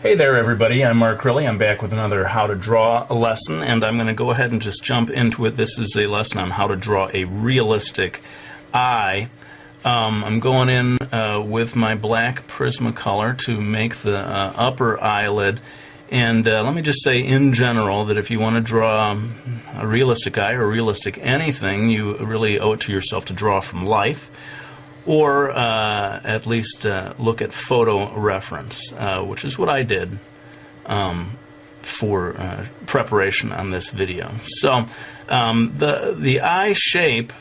Hey there everybody, I'm Mark Riley. I'm back with another how to draw a lesson, and I'm going to go ahead and just jump into it. This is a lesson on how to draw a realistic eye. I'm going in with my black Prismacolor to make the upper eyelid, and let me just say in general that if you want to draw a realistic eye or realistic anything, you really owe it to yourself to draw from life, or at least look at photo reference, which is what I did for preparation on this video. So the eye shape,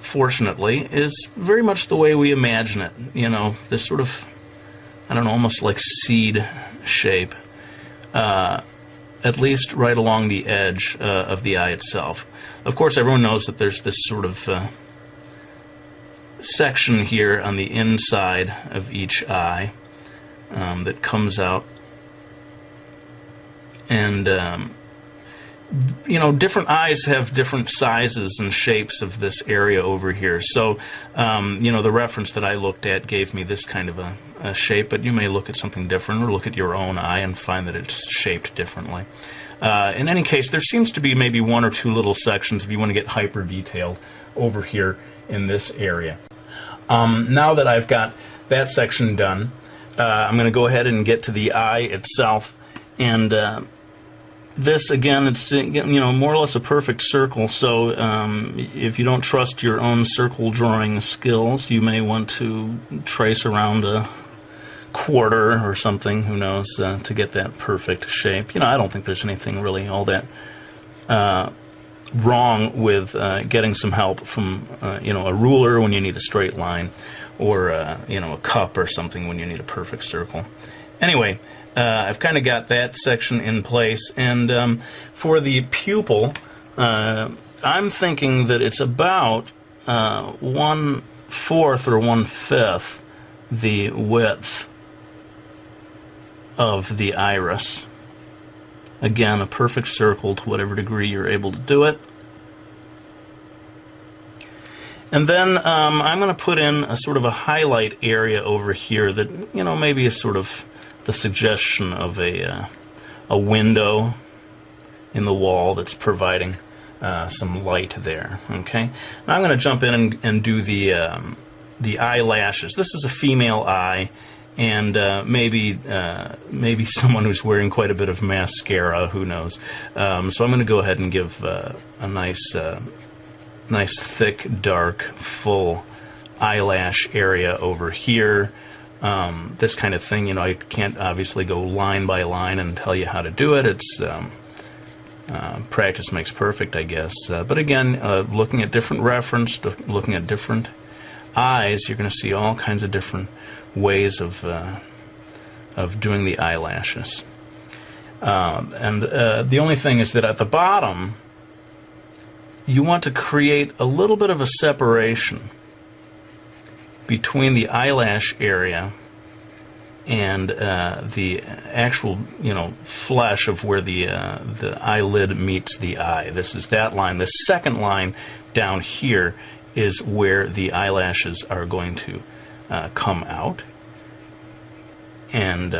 fortunately, is very much the way we imagine it. You know, this sort of, I don't know, almost like seed shape, at least right along the edge of the eye itself. Of course, everyone knows that there's this sort of section here on the inside of each eye that comes out, and you know, different eyes have different sizes and shapes of this area over here. So you know, the reference that I looked at gave me this kind of a shape, but you may look at something different or look at your own eye and find that it's shaped differently. In any case, there seems to be maybe one or two little sections if you want to get hyper detailed over here in this area. Now that I've got that section done, I'm going to go ahead and get to the eye itself, and this again, it's, you know, more or less a perfect circle. So if you don't trust your own circle drawing skills, you may want to trace around a quarter or something, who knows, to get that perfect shape. You know, I don't think there's anything really all that wrong with getting some help from you know, a ruler when you need a straight line, or you know, a cup or something when you need a perfect circle. Anyway, I've kind of got that section in place, and for the pupil, I'm thinking that it's about 1/4 or 1/5 the width of the iris. Again, a perfect circle to whatever degree you're able to do it. And then I'm going to put in a sort of a highlight area over here that, you know, maybe is sort of the suggestion of a window in the wall that's providing some light there. Okay. Now I'm going to jump in and do the eyelashes. This is a female eye, and maybe someone who's wearing quite a bit of mascara, who knows. So I'm going to go ahead and give a nice thick, dark, full eyelash area over here. This kind of thing, you know, I can't obviously go line by line and tell you how to do it. It's practice makes perfect, I guess. But again, looking at different reference, looking at different eyes, you're going to see all kinds of different ways of doing the eyelashes. And the only thing is that at the bottom, you want to create a little bit of a separation between the eyelash area and the actual, you know, flesh of where the eyelid meets the eye. This is that line. The second line down here is where the eyelashes are going to come out, and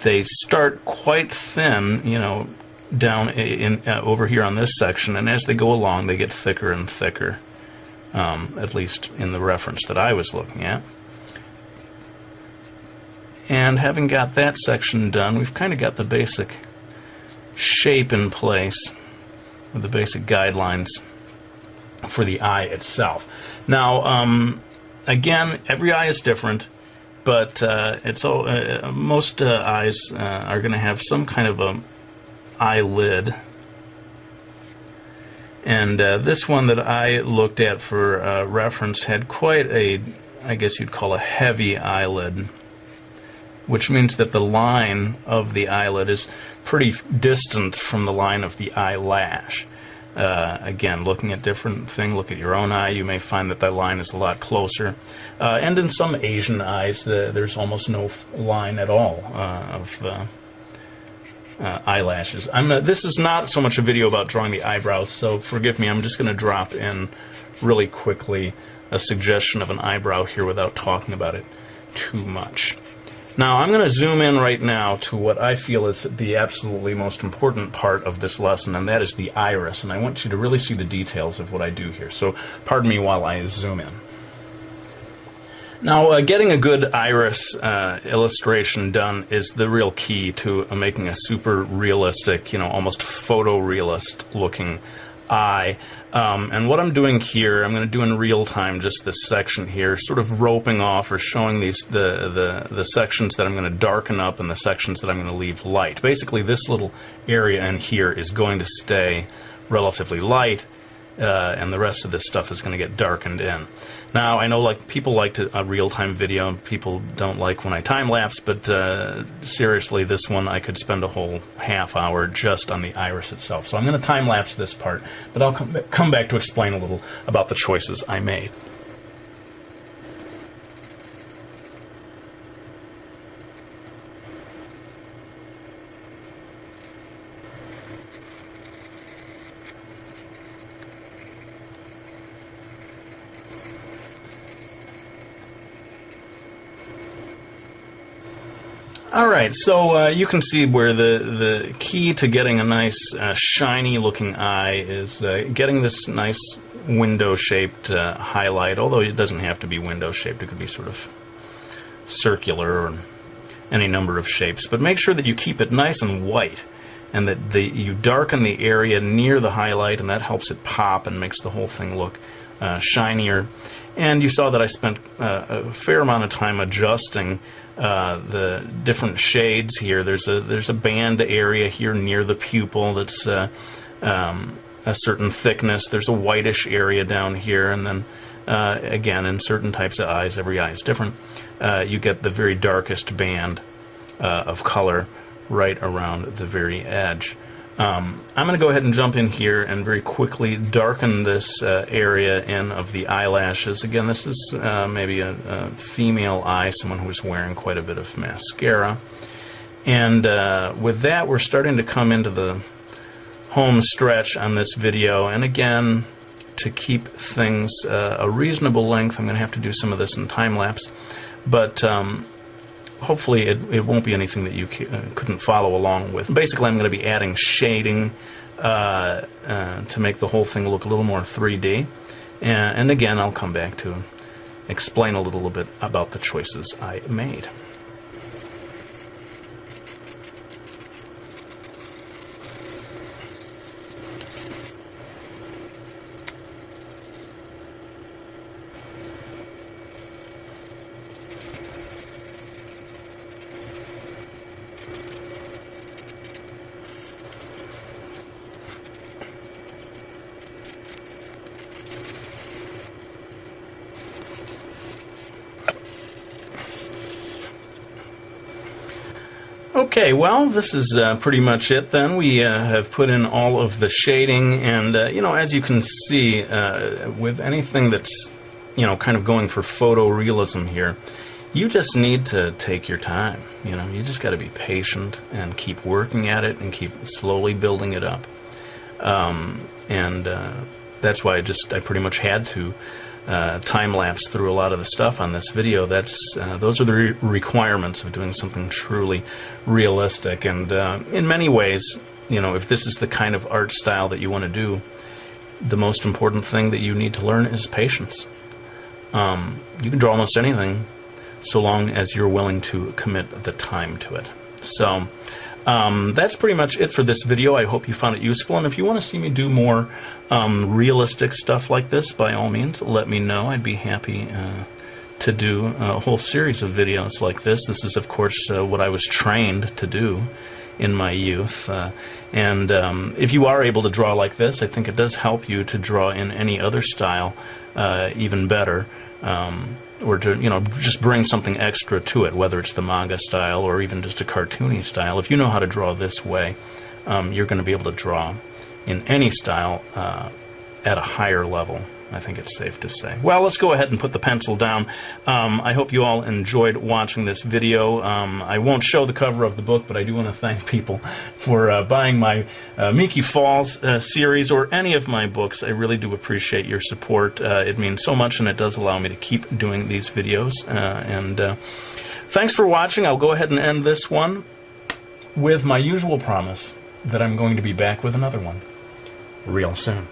they start quite thin, you know, down in over here on this section, and as they go along, they get thicker and thicker. At least in the reference that I was looking at. And having got that section done, we've kind of got the basic shape in place, with the basic guidelines for the eye itself. Now, again, every eye is different, but it's all, most eyes are going to have some kind of a eyelid. And this one that I looked at for reference had quite a, I guess you'd call a heavy eyelid, which means that the line of the eyelid is pretty distant from the line of the eyelash. Again, looking at different things, look at your own eye, you may find that line is a lot closer. And in some Asian eyes, there's almost no line at all of eyelashes. This is not so much a video about drawing the eyebrows, so forgive me, I'm just going to drop in really quickly a suggestion of an eyebrow here without talking about it too much. Now I'm going to zoom in right now to what I feel is the absolutely most important part of this lesson, and that is the iris. And I want you to really see the details of what I do here. So pardon me while I zoom in. Now, getting a good iris illustration done is the real key to making a super realistic, almost photorealist looking eye. And what I'm doing here, I'm going to do in real time just this section here, sort of roping off or showing these the sections that I'm going to darken up and the sections that I'm going to leave light. Basically, this little area in here is going to stay relatively light, and the rest of this stuff is going to get darkened in. Now, I know people like a real-time video, and people don't like when I time-lapse, but seriously, this one I could spend a whole half hour just on the iris itself. So I'm going to time-lapse this part, but I'll come back to explain a little about the choices I made. Alright, so you can see where the key to getting a nice shiny looking eye is getting this nice window shaped highlight, although it doesn't have to be window shaped, it could be sort of circular or any number of shapes, but make sure that you keep it nice and white and that you darken the area near the highlight, and that helps it pop and makes the whole thing look shinier. And you saw that I spent a fair amount of time adjusting the different shades here. There's a band area here near the pupil that's a certain thickness. There's a whitish area down here, and then again, in certain types of eyes, every eye is different, you get the very darkest band of color right around the very edge. I'm going to go ahead and jump in here and very quickly darken this area in of the eyelashes. Again, this is maybe a female eye, someone who's wearing quite a bit of mascara. And with that, we're starting to come into the home stretch on this video. And again, to keep things a reasonable length, I'm going to have to do some of this in time-lapse. But hopefully it won't be anything that you couldn't follow along with. Basically, I'm going to be adding shading to make the whole thing look a little more 3D. And again, I'll come back to explain a little bit about the choices I made. Okay, well, this is pretty much it then. We have put in all of the shading, and, as you can see, with anything that's, kind of going for photorealism here, you just need to take your time. You just got to be patient and keep working at it and keep slowly building it up. That's why I pretty much had to time-lapse through a lot of the stuff on this video. Those are the requirements of doing something truly realistic. And in many ways, if this is the kind of art style that you want to do, the most important thing that you need to learn is patience. You can draw almost anything so long as you're willing to commit the time to it. So that's pretty much it for this video. I hope you found it useful, and if you want to see me do more realistic stuff like this, by all means, let me know. I'd be happy to do a whole series of videos like this. This is, of course, what I was trained to do in my youth. And if you are able to draw like this, I think it does help you to draw in any other style even better. Or to, just bring something extra to it, whether it's the manga style or even just a cartoony style. If you know how to draw this way, you're going to be able to draw in any style at a higher level. I think it's safe to say. Well, let's go ahead and put the pencil down. I hope you all enjoyed watching this video. I won't show the cover of the book, but I do want to thank people for buying my Miki Falls series or any of my books. I really do appreciate your support. It means so much, and it does allow me to keep doing these videos. Thanks for watching. I'll go ahead and end this one with my usual promise that I'm going to be back with another one real soon.